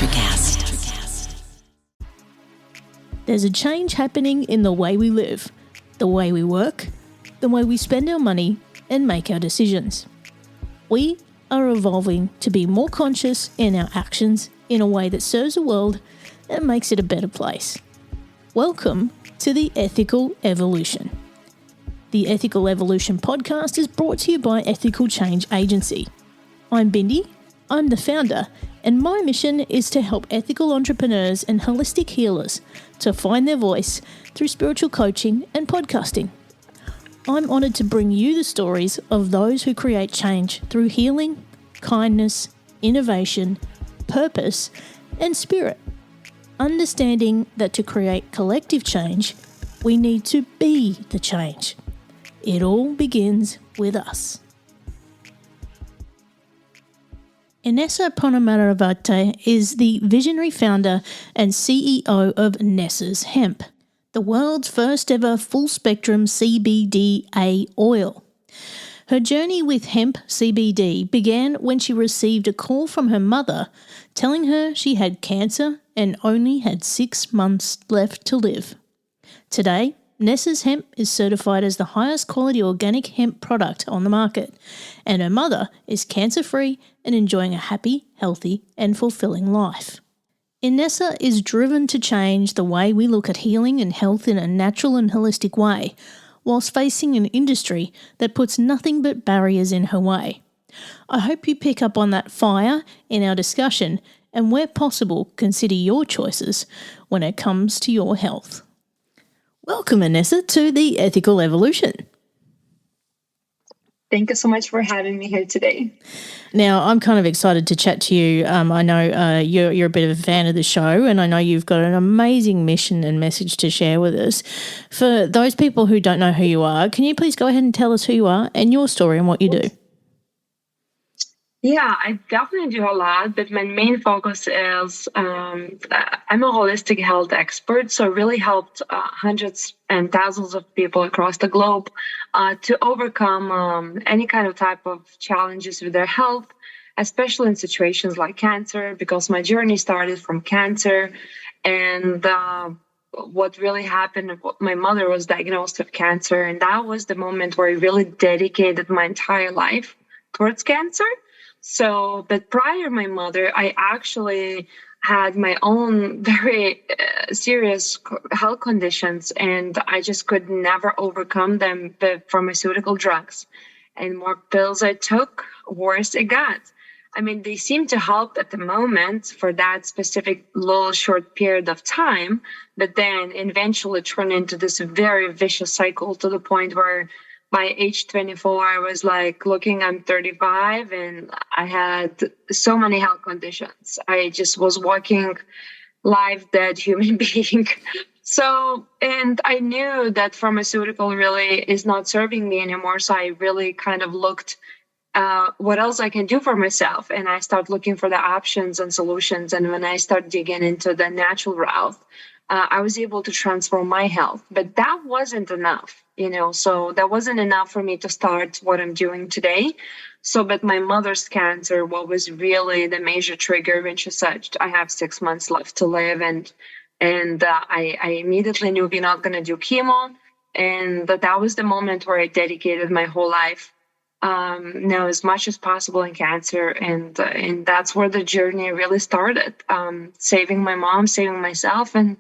Electrocast. There's a change happening in the way we live, the way we work, the way we spend our money and make our decisions. We are evolving to be more conscious in our actions in a way that serves the world and makes it a better place. Welcome to the Ethical Evolution. The Ethical Evolution podcast is brought to you by Ethical Change Agency. I'm Bindi, I'm the founder, and my mission is to help ethical entrepreneurs and holistic healers to find their voice through spiritual coaching and podcasting. I'm honoured to bring you the stories of those who create change through healing, kindness, innovation, purpose, and spirit. Understanding that to create collective change, we need to be the change. It all begins with us. Inesa Ponomariovaite is the visionary founder and CEO of Nesa's Hemp, the world's first ever full-spectrum CBDa oil. Her journey with hemp CBD began when she received a call from her mother telling her she had cancer and only had 6 months left to live. Today, Nesa's Hemp is certified as the highest quality organic hemp product on the market, and her mother is cancer-free and enjoying a happy, healthy, and fulfilling life. Inesa is driven to change the way we look at healing and health in a natural and holistic way, whilst facing an industry that puts nothing but barriers in her way. I hope you pick up on that fire in our discussion and, where possible, consider your choices when it comes to your health. Welcome, Inesa, to the Ethical Evolution. Thank you so much for having me here today. Now, I'm kind of excited to chat to you. I know you're a bit of a fan of the show, and I know you've got an amazing mission and message to share with us. For those people who don't know who you are, can you please go ahead and tell us who you are and your story and what you do? Yeah, I definitely do a lot, but my main focus is I'm a holistic health expert, so I really helped hundreds and thousands of people across the globe to overcome any kind of type of challenges with their health, especially in situations like cancer, because my journey started from cancer. And what really happened, my mother was diagnosed with cancer, and that was the moment where I really dedicated my entire life towards cancer. So, but prior to my mother, I actually had my own very serious health conditions, and I just could never overcome them. The pharmaceutical drugs and more pills I took, worse it got. I mean, they seemed to help at the moment for that specific little short period of time, but then eventually turned into this very vicious cycle to the point where by age 24, I was like, I'm 35 and I had so many health conditions. I just was walking live dead human being. So, and I knew that pharmaceutical really is not serving me anymore. So I really kind of looked what else I can do for myself. And I started looking for the options and solutions. And when I started digging into the natural route, I was able to transform my health, but that wasn't enough, so that wasn't enough for me to start what I'm doing today. So, but my mother's cancer, what was really the major trigger when she said, I have 6 months left to live. And I immediately knew we're not going to do chemo. And that was the moment where I dedicated my whole life now as much as possible in cancer. And that's where the journey really started, saving my mom, saving myself, and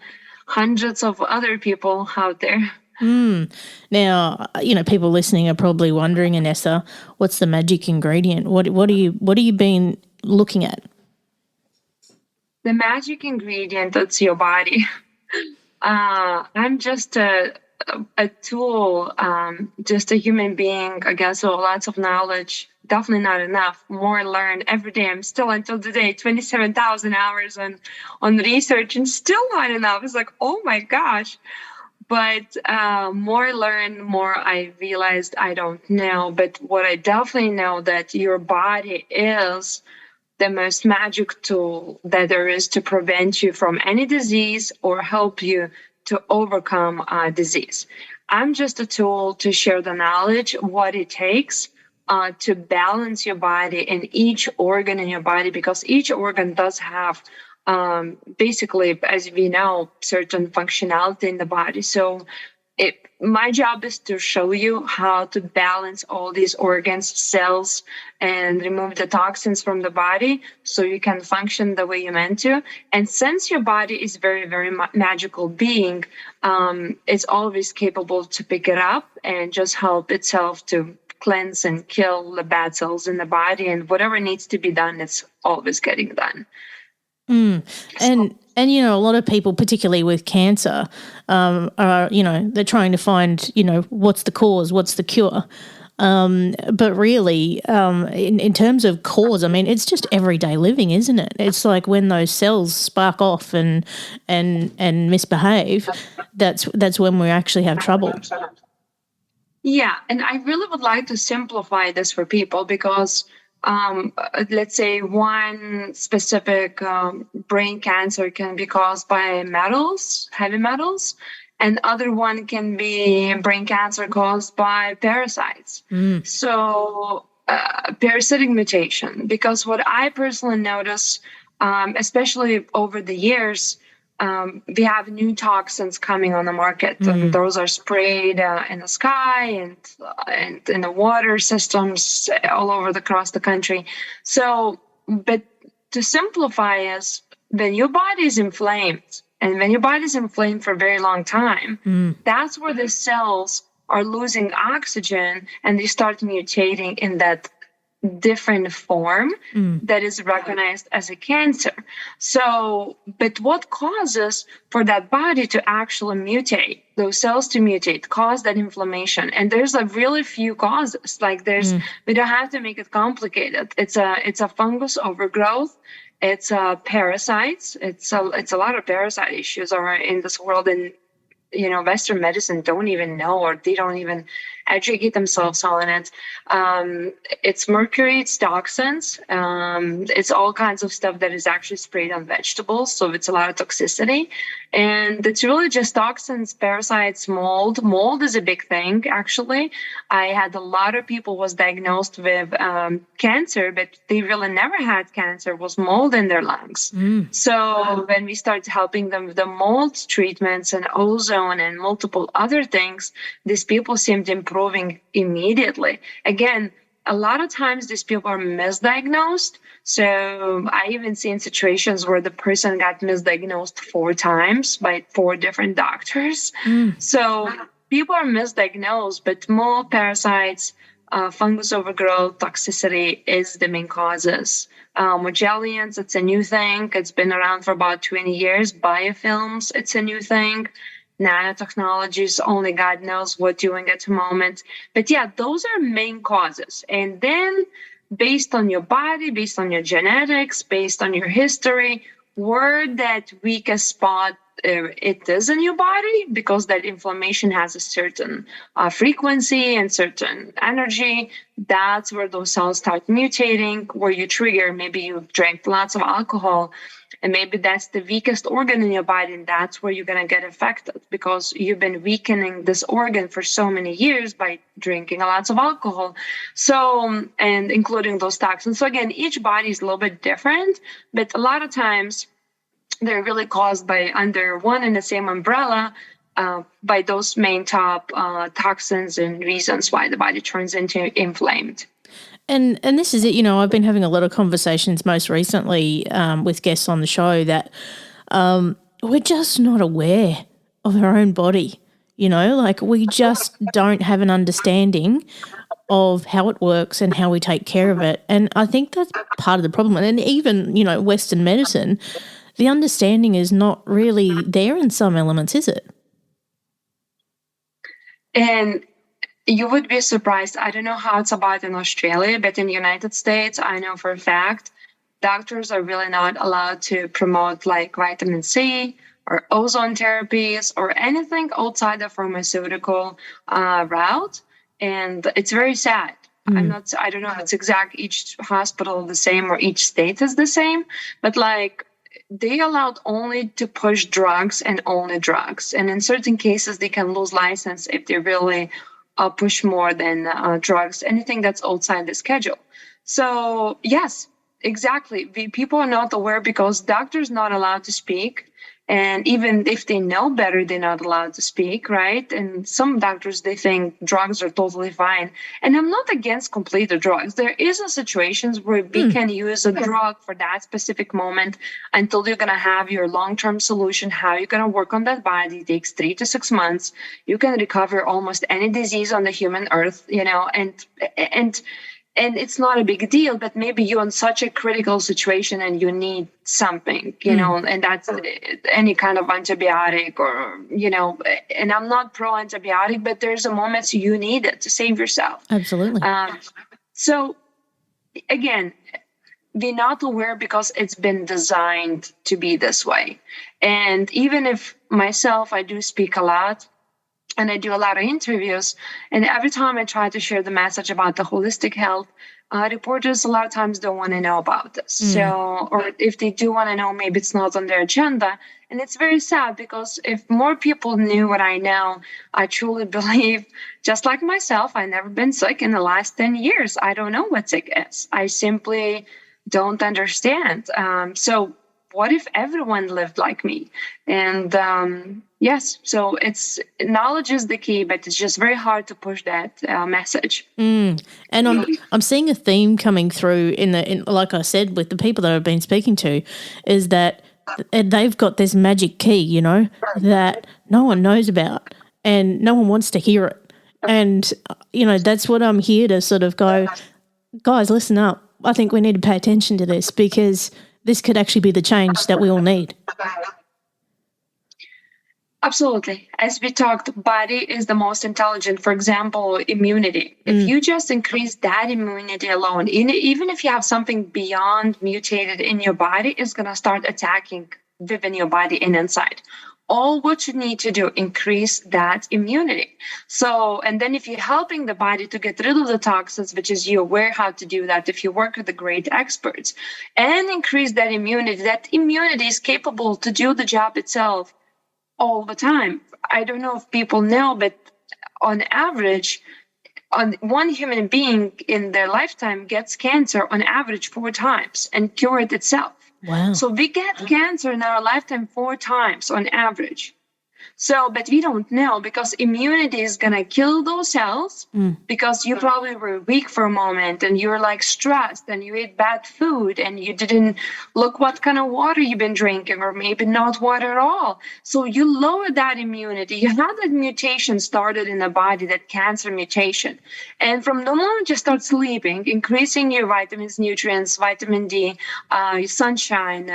hundreds of other people out there. Now, people listening are probably wondering, Inesa, what's the magic ingredient? What are you been looking at? The magic ingredient, that's your body. I'm just a tool, just a human being, I guess, with lots of knowledge. Definitely not enough. More learn every day. I'm still until today 27,000 hours on research, and still not enough. It's like, oh my gosh. But more learn, more I realized I don't know. But what I definitely know, that your body is the most magic tool that there is to prevent you from any disease or help you to overcome disease. I'm just a tool to share the knowledge, what it takes to balance your body and each organ in your body, because each organ does have basically, as we know, certain functionality in the body. So my job is to show you how to balance all these organs, cells, and remove the toxins from the body so you can function the way you're meant to. And since your body is very, very magical being, it's always capable to pick it up and just help itself to cleanse and kill the bad cells in the body, and whatever needs to be done, it's always getting done. And a lot of people, particularly with cancer, are they're trying to find what's the cause, what's the cure. But really, in terms of cause, I mean, it's just everyday living, isn't it? It's like when those cells spark off and misbehave, that's when we actually have trouble. Yeah, and I really would like to simplify this for people because let's say one specific brain cancer can be caused by metals, heavy metals, and other one can be brain cancer caused by parasites. So parasitic mutation, because what I personally notice, especially over the years, we have new toxins coming on the market, and those are sprayed in the sky and in the water systems all over across the country. So, but to simplify is when your body is inflamed, and when your body is inflamed for a very long time, that's where the cells are losing oxygen and they start mutating in that different form that is recognized as a cancer. So, but what causes for that body to actually mutate, those cells to mutate, cause that inflammation? And there's a really few causes. Like we don't have to make it complicated. It's a fungus overgrowth. It's parasites. It's a lot of parasite issues are in this world, and Western medicine don't even know, or they don't even educate themselves on it. It's mercury, it's toxins, it's all kinds of stuff that is actually sprayed on vegetables. So it's a lot of toxicity. And it's really just toxins, parasites, mold. Mold is a big thing, actually. I had a lot of people was diagnosed with cancer, but they really never had cancer. It was mold in their lungs. So when we started helping them with the mold treatments and ozone and multiple other things, these people seemed improving immediately. Again, a lot of times these people are misdiagnosed. So I even seen situations where the person got misdiagnosed 4 times by 4 different doctors. So people are misdiagnosed, but mold, parasites, fungus overgrowth, toxicity is the main causes. Magellan's, it's a new thing. It's been around for about 20 years. Biofilms, it's a new thing. Nanotechnologies, only God knows what doing at the moment. But yeah, those are main causes. And then based on your body, based on your genetics, based on your history, where that weakest spot it is in your body, because that inflammation has a certain frequency and certain energy, that's where those cells start mutating, where you trigger, maybe you drank lots of alcohol, and maybe that's the weakest organ in your body, and that's where you're going to get affected because you've been weakening this organ for so many years by drinking lots of alcohol. So, and including those toxins. So again, each body is a little bit different, but a lot of times they're really caused by under one and the same umbrella by those main top toxins and reasons why the body turns into inflamed. And this is it, I've been having a lot of conversations most recently with guests on the show that we're just not aware of our own body, like we just don't have an understanding of how it works and how we take care of it. And I think that's part of the problem. And even, Western medicine, the understanding is not really there in some elements, is it? And you would be surprised. I don't know how it's about in Australia, but in the United States, I know for a fact, doctors are really not allowed to promote like vitamin C or ozone therapies or anything outside the pharmaceutical route. And it's very sad. I don't know if it's exact, each hospital the same or each state is the same, but like they allowed only to push drugs and only drugs. And in certain cases, they can lose license if they really push more than drugs, anything that's outside the schedule. So yes, exactly. People are not aware because doctors not allowed to speak. And even if they know better, they're not allowed to speak, right? And some doctors, they think drugs are totally fine. And I'm not against completed drugs. There is a situations where we can use a drug for that specific moment until you're going to have your long-term solution, how you're going to work on that body. It takes 3 to 6 months. You can recover almost any disease on the human earth, and it's not a big deal, but maybe you're in such a critical situation and you need something, and that's any kind of antibiotic or, and I'm not pro antibiotic, but there's a moment you need it to save yourself. Absolutely. So again, we're not aware because it's been designed to be this way. And even if myself, I do speak a lot, and I do a lot of interviews, and every time I try to share the message about the holistic health, reporters a lot of times don't want to know about this. So, or if they do want to know, maybe it's not on their agenda. And it's very sad because if more people knew what I know, I truly believe, just like myself, I've never been sick in the last 10 years. I don't know what sick is. I simply don't understand. So what if everyone lived like me? And yes, so it's knowledge is the key, but it's just very hard to push that message. And I'm seeing a theme coming through in like I said, with the people that I've been speaking to, is that they've got this magic key, that no one knows about and no one wants to hear it. And that's what I'm here to sort of go, guys, listen up. I think we need to pay attention to this because this could actually be the change that we all need. Absolutely. As we talked, body is the most intelligent. For example, immunity. If you just increase that immunity alone, even if you have something beyond mutated in your body, it's going to start attacking within your body and inside. All what you need to do, increase that immunity. So, and then if you're helping the body to get rid of the toxins, which is you're aware how to do that, if you work with the great experts, and increase that immunity is capable to do the job itself all the time. I don't know if people know, but on average, one human being in their lifetime gets cancer on average 4 times and cure it itself. Wow. So we get cancer in our lifetime 4 times on average. So, but we don't know because immunity is going to kill those cells because you probably were weak for a moment and you're like stressed and you ate bad food and you didn't look what kind of water you've been drinking or maybe not water at all. So you lower that immunity. You have that mutation started in the body, that cancer mutation. And from the moment you start sleeping, increasing your vitamins, nutrients, vitamin D, sunshine,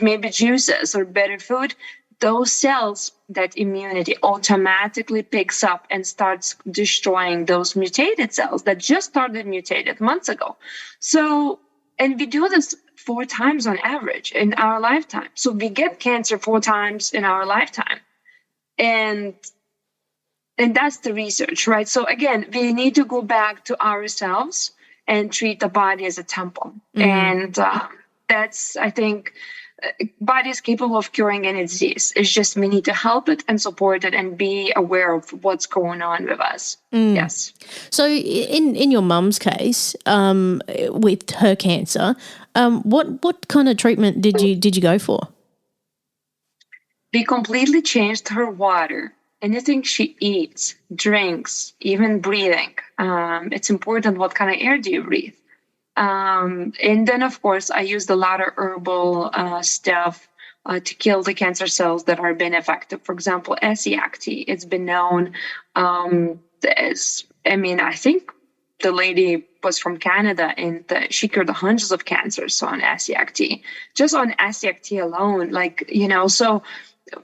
maybe juices or better food, those cells, that immunity automatically picks up and starts destroying those mutated cells that just started mutated months ago. So, and we do this 4 times on average in our lifetime. So we get cancer 4 times in our lifetime. And that's the research, right? So again, we need to go back to ourselves and treat the body as a temple. And that's, I think, body is capable of curing any disease. It's just we need to help it and support it and be aware of what's going on with us. Yes. So in your mum's case, with her cancer, what kind of treatment did you go for? We completely changed her water. Anything she eats, drinks, even breathing. It's important what kind of air do you breathe. And then, of course, I used a lot of herbal stuff to kill the cancer cells that are been affected. For example, Asiac tea. It's been known as, I think the lady was from Canada and she cured hundreds of cancers on Asiac tea. Just on Asiac tea alone, so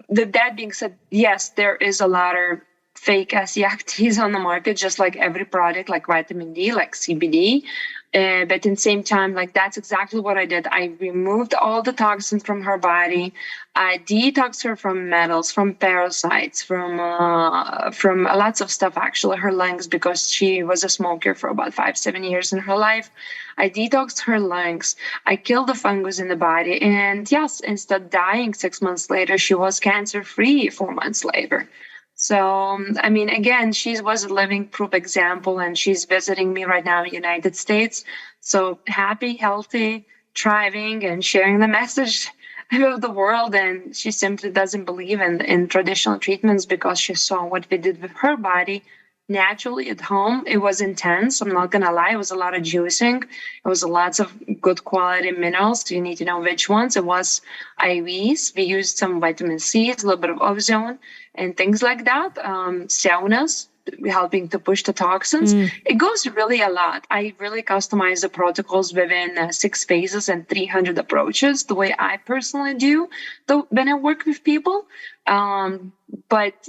that being said, yes, there is a lot of fake Asiac teas on the market, just like every product, like vitamin D, like CBD. But at the same time, that's exactly what I did. I removed all the toxins from her body. I detoxed her from metals, from parasites, from lots of stuff, actually, her lungs, because she was a smoker for about 5-7 years in her life. I detoxed her lungs. I killed the fungus in the body. And yes, instead of dying 6 months later, she was cancer-free 4 months later. So, again, she was a living proof example, and she's visiting me right now in the United States. So happy, healthy, thriving and sharing the message of the world. And she simply doesn't believe in traditional treatments because she saw what we did with her body naturally at home. It was intense. I'm not going to lie. It was a lot of juicing. It was lots of good quality minerals. You need to know which ones. It was IVs. We used some vitamin C, a little bit of ozone and things like that. Saunas, helping to push the toxins. It goes really a lot. I really customize the protocols within 6 phases and 300 approaches, the way I personally do when I work with people. But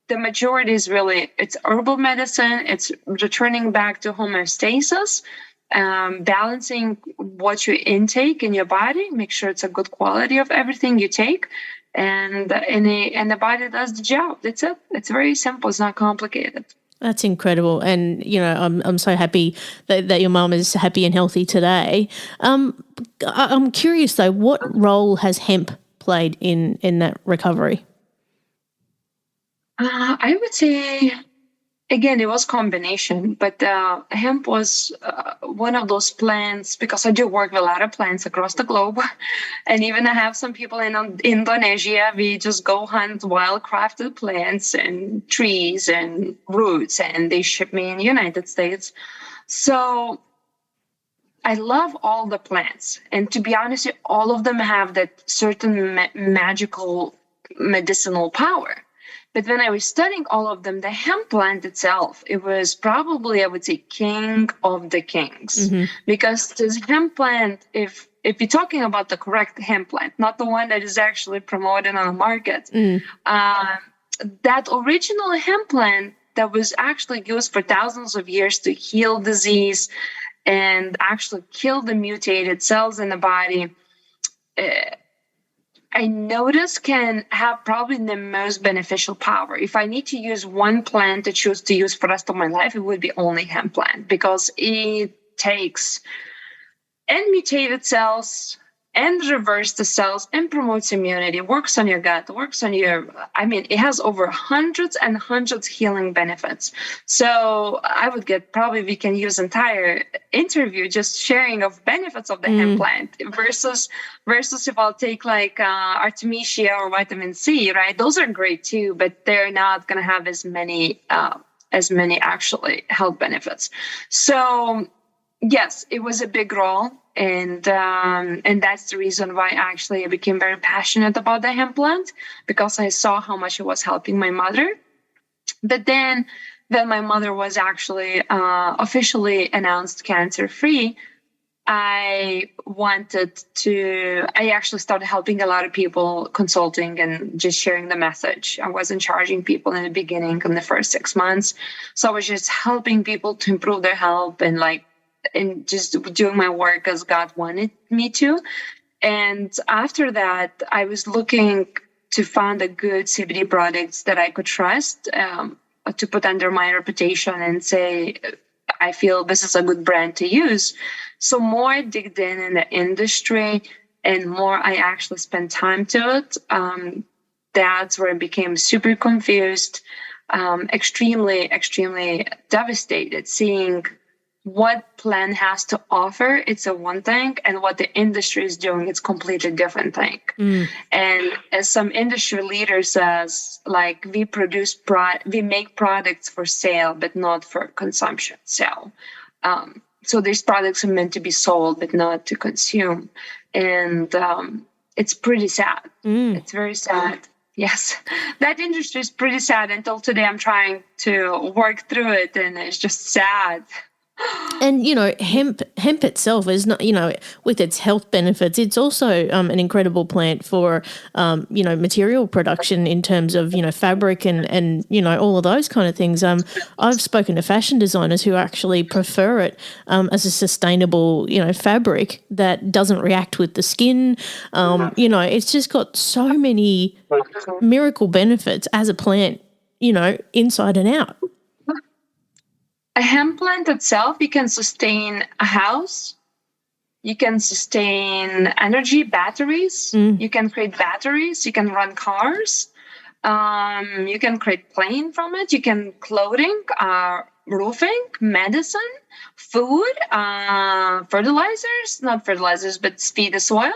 the majority is really, it's herbal medicine. It's returning back to homeostasis, balancing what you intake in your body, make sure it's a good quality of everything you take. And the body does the job. That's it. It's very simple. It's not complicated. That's incredible. And, I'm so happy that your mum is happy and healthy today. I'm curious, though, what role has hemp played in that recovery? I would say, again, it was combination, but hemp was one of those plants, because I do work with a lot of plants across the globe. And even I have some people in Indonesia, we just go hunt wild-crafted plants and trees and roots, and they ship me in the United States. So I love all the plants. And to be honest, all of them have that certain magical medicinal power. But when I was studying all of them, the hemp plant itself, it was probably, I would say, king of the kings. Because this hemp plant, if you're talking about the correct hemp plant, not the one that is actually promoted on the market, that original hemp plant that was actually used for thousands of years to heal disease and actually kill the mutated cells in the body, I notice can have probably the most beneficial power. If I need to use one plant to choose to use for the rest of my life, it would be only hemp plant, because it takes and mutated cells and reverse the cells and promotes immunity, works on your gut, works on it has over hundreds and hundreds healing benefits. So I would we can use entire interview just sharing of benefits of the hemp plant versus if I'll take like Artemisia or vitamin C, right? Those are great too, but they're not going to have as many actually health benefits. So yes, it was a big role. And that's the reason why actually I became very passionate about the hemp plant, because I saw how much it was helping my mother. But then my mother was actually officially announced cancer-free, I actually started helping a lot of people, consulting and just sharing the message. I wasn't charging people in the beginning in the first 6 months. So I was just helping people to improve their health and just doing my work as God wanted me to. And after that, I was looking to find a good CBD products that I could trust, to put under my reputation and say, I feel this is a good brand to use. So more I digged in the industry and more I actually spent time to it. That's where I became super confused, extremely, extremely devastated, seeing what plant has to offer. It's a one thing, and what the industry is doing, it's completely different thing. And as some industry leader says, like, we make products for sale, but not for consumption. So these products are meant to be sold, but not to consume. And it's pretty sad. It's very sad. Yes, that industry is pretty sad. Until today, I'm trying to work through it, and it's just sad. And, hemp itself is not, with its health benefits, it's also an incredible plant for, material production in terms of, fabric and all of those kind of things. I've spoken to fashion designers who actually prefer it as a sustainable, fabric that doesn't react with the skin. It's just got so many miracle benefits as a plant, inside and out. A hemp plant itself, you can sustain a house, you can sustain energy, batteries, you can create batteries, you can run cars, you can create plane from it, you can clothing, roofing, medicine, food, fertilizers, not fertilizers, but feed the soil.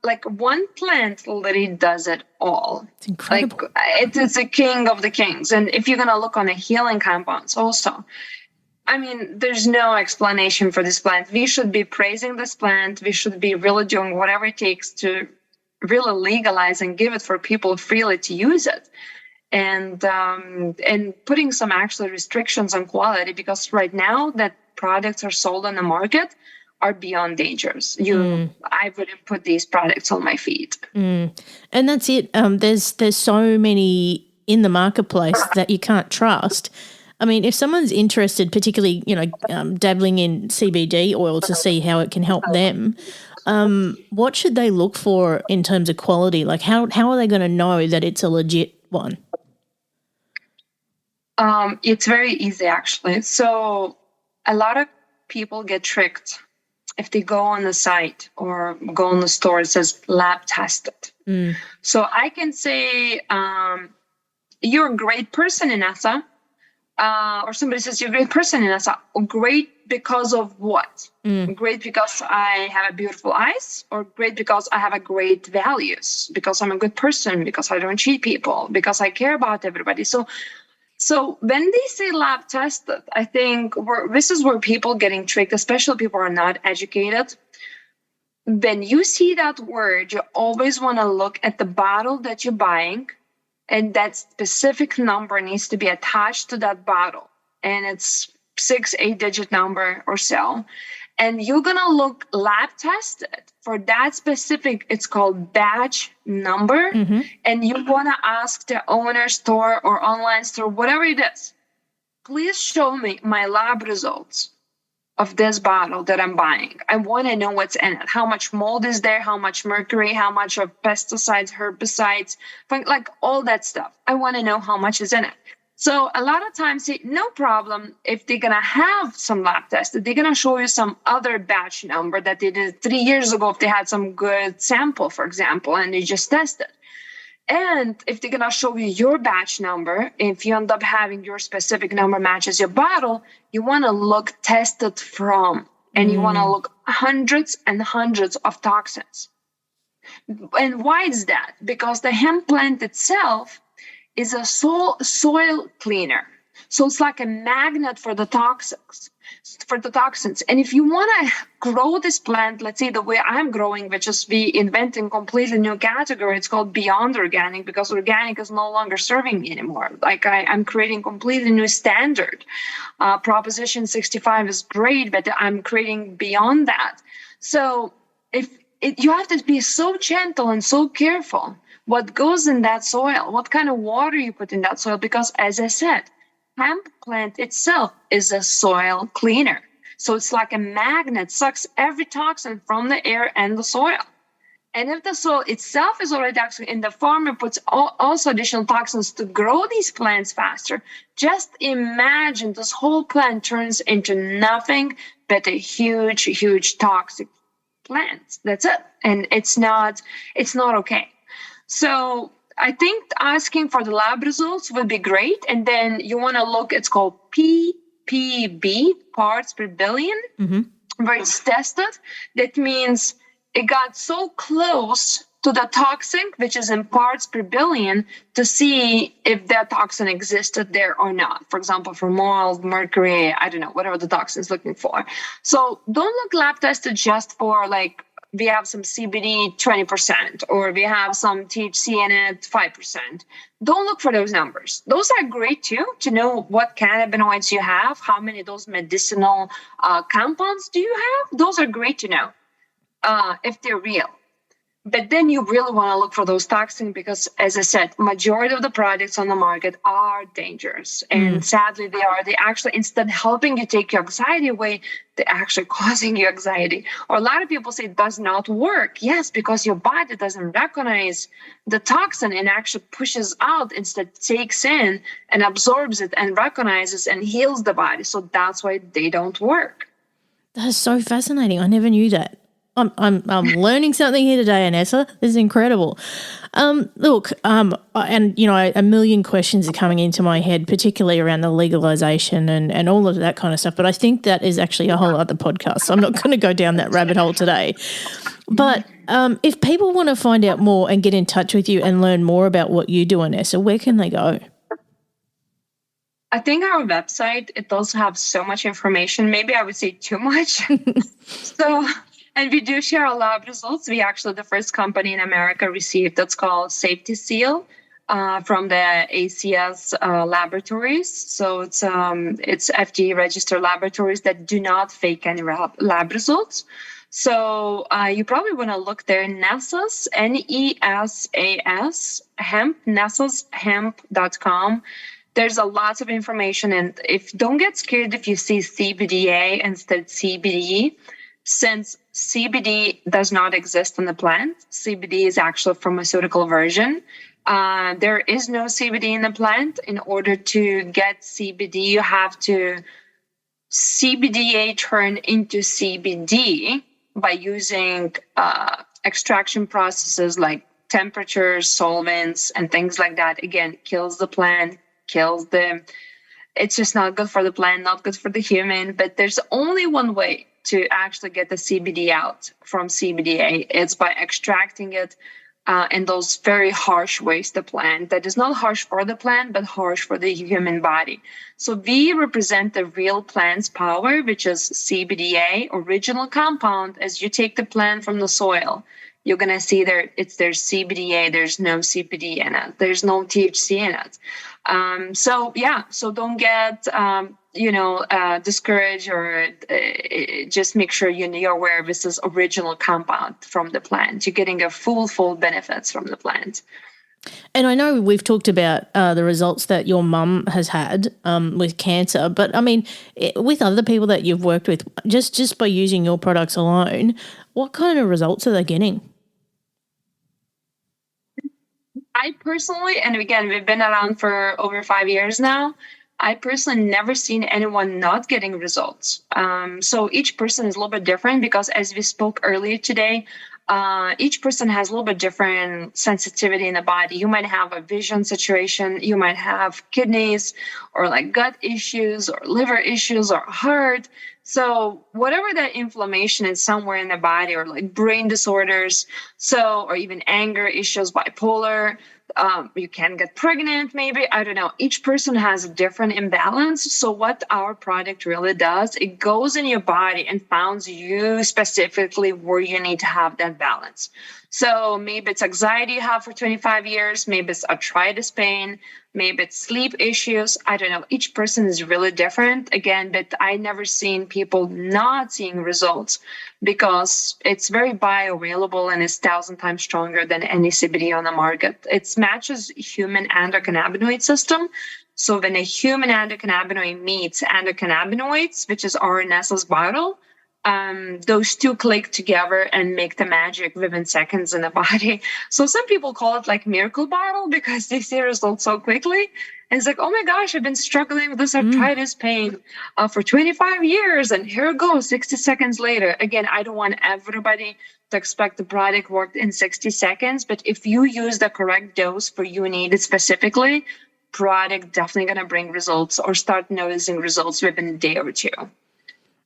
Like one plant literally does it all. It's incredible. Like it is a king of the kings. And if you're going to look on the healing compounds also, I mean, there's no explanation for this plant. We should be praising this plant. We should be really doing whatever it takes to really legalize and give it for people freely to use it. And putting some actual restrictions on quality, because right now that products are sold on the market are beyond dangers. I wouldn't put these products on my feet. And that's it. There's so many in the marketplace that you can't trust. I mean, if someone's interested, particularly, dabbling in CBD oil to see how it can help them, what should they look for in terms of quality? Like how are they going to know that it's a legit one? It's very easy, actually. So a lot of people get tricked if they go on the site or go on the store. It says lab tested. So I can say, you're a great person, Inesa. Or somebody says, you're a great person, Inesa. Great because of what? Great because I have a beautiful eyes, or great because I have a great values, because I'm a good person, because I don't cheat people, because I care about everybody. So when they say lab tested, I think this is where people getting tricked, especially people who are not educated. When you see that word, you always want to look at the bottle that you're buying, and that specific number needs to be attached to that bottle. And it's 6-8 digit number or so. And you're going to look lab tested for that specific, it's called batch number. And you want to ask the owner, store, or online store, whatever it is, please show me my lab results of this bottle that I'm buying. I want to know what's in it. How much mold is there? How much mercury? How much of pesticides, herbicides, like all that stuff. I want to know how much is in it. So a lot of times, no problem if they're going to have some lab tested. They're going to show you some other batch number that they did 3 years ago if they had some good sample, for example, and they just tested. And if they're going to show you your batch number, if you end up having your specific number matches your bottle, you want to look tested from, and you want to look hundreds and hundreds of toxins. And why is that? Because the hemp plant itself is a soil cleaner. So it's like a magnet for the toxins. And if you want to grow this plant, let's say the way I'm growing, which is we inventing completely new category. It's called beyond organic, because organic is no longer serving me anymore. Like I'm creating completely new standard. Proposition 65 is great, but I'm creating beyond that. So you have to be so gentle and so careful what goes in that soil, what kind of water you put in that soil, because as I said, hemp plant itself is a soil cleaner. So it's like a magnet, sucks every toxin from the air and the soil. And if the soil itself is already toxic and the farmer puts also additional toxins to grow these plants faster, just imagine this whole plant turns into nothing but a huge, huge toxic plant. That's it. And it's not okay. So I think asking for the lab results would be great. And then you want to look, it's called ppb, parts per billion, where it's tested. That means it got so close to the toxin, which is in parts per billion, to see if that toxin existed there or not. For example, for mold, mercury, I don't know, whatever the toxin is looking for. So don't look lab tested just for like, we have some CBD 20%, or we have some THC in it 5%. Don't look for those numbers. Those are great too, to know what cannabinoids you have, how many of those medicinal compounds do you have. Those are great to know if they're real. But then you really want to look for those toxins, because, as I said, majority of the products on the market are dangerous. And sadly, they are. They actually, instead of helping you take your anxiety away, they're actually causing you anxiety. Or a lot of people say it does not work. Yes, because your body doesn't recognize the toxin and actually pushes out, instead takes in and absorbs it and recognizes and heals the body. So that's why they don't work. That is so fascinating. I never knew that. I'm learning something here today, Inesa. This is incredible. Look, and you know, a million questions are coming into my head, particularly around the legalization and all of that kind of stuff. But I think that is actually a whole other podcast, so I'm not going to go down that rabbit hole today. But if people want to find out more and get in touch with you and learn more about what you do, Inesa, where can they go? I think our website, it does have so much information. Maybe I would say too much. And we do share our lab results. We actually the first company in America received that's called Safety Seal from the ACS laboratories. So it's FDA registered laboratories that do not fake any lab results. So you probably want to look there, Nesa's, Nesas, Hemp, Nesas, hemp.com. There's a lot of information, and don't get scared if you see CBDa instead of CBD, since CBD does not exist in the plant. CBD is actually a pharmaceutical version. There is no CBD in the plant. In order to get CBD, you have to CBDA turn into CBD by using extraction processes like temperatures, solvents, and things like that. Again, kills the plant, it's just not good for the plant, not good for the human. But there's only one way to actually get the CBD out from CBDA. It's by extracting it in those very harsh ways the plant. That is not harsh for the plant, but harsh for the human body. So we represent the real plant's power, which is CBDA, original compound. As you take the plant from the soil, you're going to see there's CBDA, there's no CBD in it, there's no THC in it. So don't get, discouraged, or just make sure you're aware this is original compound from the plant. You're getting a full benefits from the plant. And I know we've talked about the results that your mum has had with cancer, but I mean, with other people that you've worked with, just by using your products alone, what kind of results are they getting? I personally, and again, we've been around for over 5 years now, I personally never seen anyone not getting results. So each person is a little bit different because, as we spoke earlier today, each person has a little bit different sensitivity in the body. You might have a vision situation, you might have kidneys or like gut issues or liver issues or heart. So whatever that inflammation is somewhere in the body, or like brain disorders, or even anger issues, bipolar, you can get pregnant, maybe, I don't know. Each person has a different imbalance. So what our product really does, it goes in your body and finds you specifically where you need to have that balance. So maybe it's anxiety you have for 25 years, maybe it's arthritis pain, maybe it's sleep issues. I don't know. Each person is really different. Again, but I never seen people not seeing results because it's very bioavailable and is 1,000 times stronger than any CBD on the market. It matches human endocannabinoid system. So when a human endocannabinoid meets endocannabinoids, which is our Nesa's bottle, those two click together and make the magic within seconds in the body. So some people call it like miracle bottle because they see results so quickly. And it's like, oh my gosh, I've been struggling with this arthritis pain for 25 years. And here it goes 60 seconds later. Again, I don't want everybody to expect the product worked in 60 seconds. But if you use the correct dose for you needed specifically, product definitely going to bring results or start noticing results within a day or two.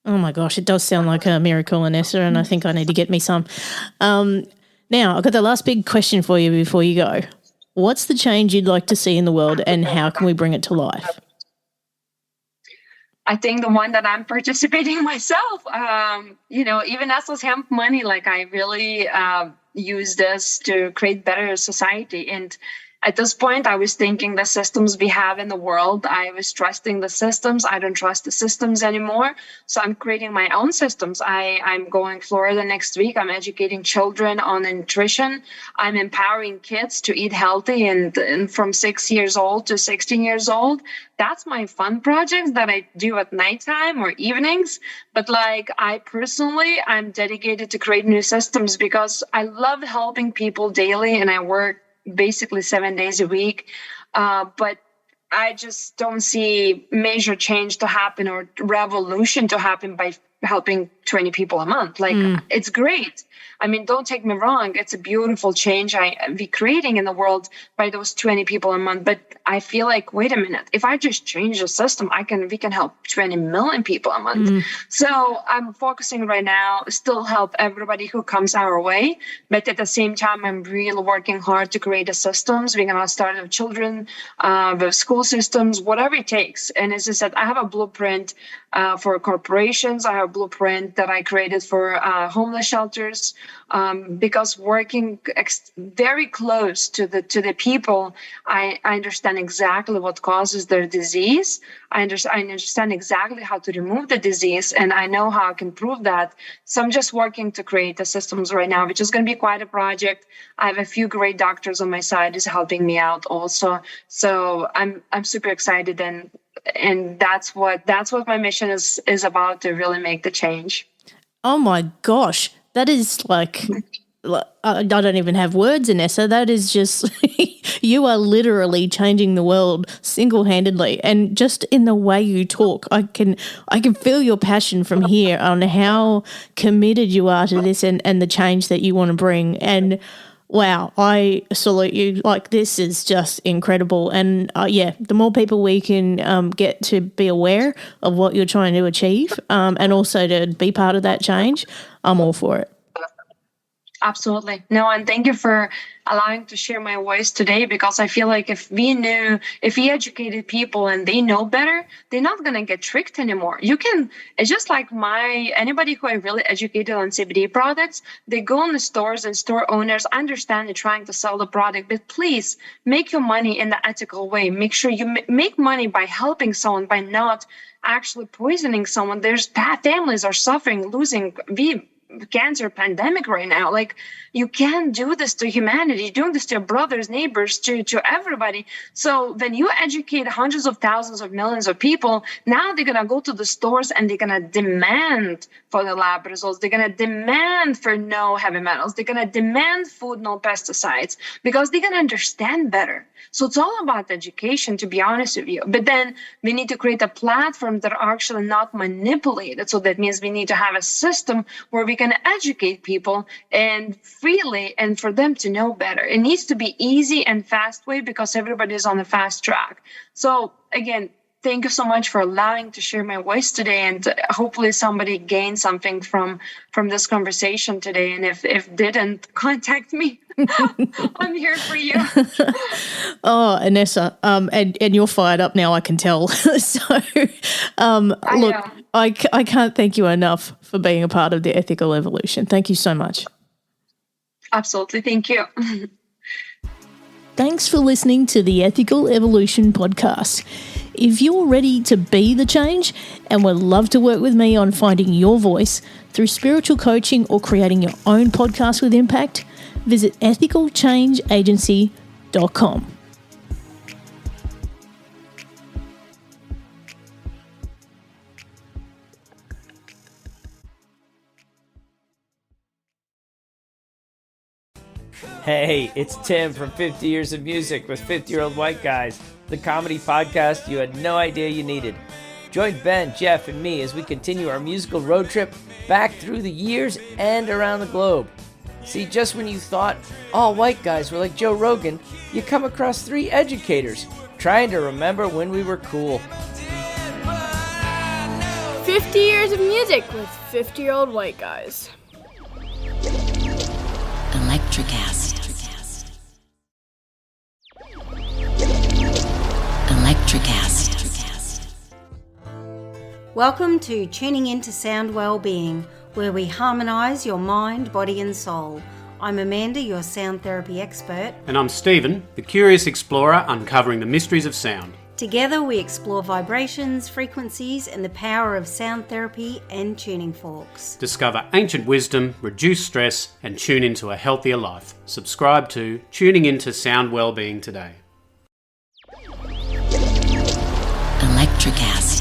Oh my gosh, it does sound like a miracle, Inesa, and I think I need to get me some. Now, I've got the last big question for you before you go. What's the change you'd like to see in the world, and how can we bring it to life? I think the one that I'm participating myself, even Nesa's hemp money, like I really use this to create better society. And at this point, I was thinking the systems we have in the world, I was trusting the systems. I don't trust the systems anymore. So I'm creating my own systems. I'm going to Florida next week. I'm educating children on nutrition. I'm empowering kids to eat healthy and from 6 years old to 16 years old. That's my fun projects that I do at nighttime or evenings. But like I'm dedicated to create new systems because I love helping people daily, and I work basically 7 days a week. But I just don't see major change to happen or revolution to happen by helping 20 people a month. Like, it's great. I mean, don't take me wrong. It's a beautiful change I be creating in the world by those 20 people a month. But I feel like, wait a minute, if I just change the system, we can help 20 million people a month. So I'm focusing right now, still help everybody who comes our way. But at the same time, I'm really working hard to create the systems. We're going to start with children, with school systems, whatever it takes. And as I said, I have a blueprint for corporations. I have a blueprint that I created for homeless shelters, because working very close to the people, I understand exactly what causes their disease. I understand exactly how to remove the disease, and I know how I can prove that. So I'm just working to create the systems right now, which is going to be quite a project. I have a few great doctors on my side who's helping me out also. So I'm super excited, and that's what my mission is about, to really make the change. Oh my gosh, that is like I don't even have words, Inesa. That is just you are literally changing the world single-handedly, and just in the way you talk, I can feel your passion from here on how committed you are to this and the change that you want to bring. And wow, I salute you. Like, this is just incredible. And the more people we can get to be aware of what you're trying to achieve, and also to be part of that change, I'm all for it. Absolutely. No, and thank you for allowing to share my voice today, because I feel like if we educated people and they know better, they're not going to get tricked anymore. It's just like anybody who I really educated on CBD products, they go in the stores, and store owners understand they're trying to sell the product, but please make your money in the ethical way. Make sure you make money by helping someone, by not actually poisoning someone. There's families are suffering, losing cancer pandemic right now. Like, you can't do this to humanity. You're doing this to your brothers, neighbors, to everybody. So when you educate hundreds of thousands of millions of people, now they're going to go to the stores and they're going to demand for the lab results. They're going to demand for no heavy metals. They're going to demand food, no pesticides, because they're going to understand better. So it's all about education, to be honest with you. But then we need to create a platform that are actually not manipulated. So that means we need to have a system where we can educate people and freely, and for them to know better. It needs to be easy and fast way, because everybody's on a fast track. So again, thank you so much for allowing to share my voice today, and hopefully somebody gained something from this conversation today. And if didn't, contact me. I'm here for you. Oh, Inesa, and you're fired up now, I can tell. So, look, I can't thank you enough for being a part of the Ethical Evolution. Thank you so much. Absolutely. Thank you. Thanks for listening to the Ethical Evolution podcast. If you're ready to be the change and would love to work with me on finding your voice through spiritual coaching or creating your own podcast with impact, visit ethicalchangeagency.com. Hey, it's Tim from 50 Years of Music with 50-Year-Old White Guys, the comedy podcast you had no idea you needed. Join Ben, Jeff, and me as we continue our musical road trip back through the years and around the globe. See, just when you thought all white guys were like Joe Rogan, you come across 3 educators trying to remember when we were cool. 50 Years of Music with 50-Year-Old White Guys. Electricast. Electricast. Welcome to Tuning Into Sound Wellbeing, where we harmonise your mind, body and soul. I'm Amanda, your sound therapy expert. And I'm Stephen, the curious explorer uncovering the mysteries of sound. Together we explore vibrations, frequencies and the power of sound therapy and tuning forks. Discover ancient wisdom, reduce stress and tune into a healthier life. Subscribe to Tuning Into Sound Wellbeing today. Electricast.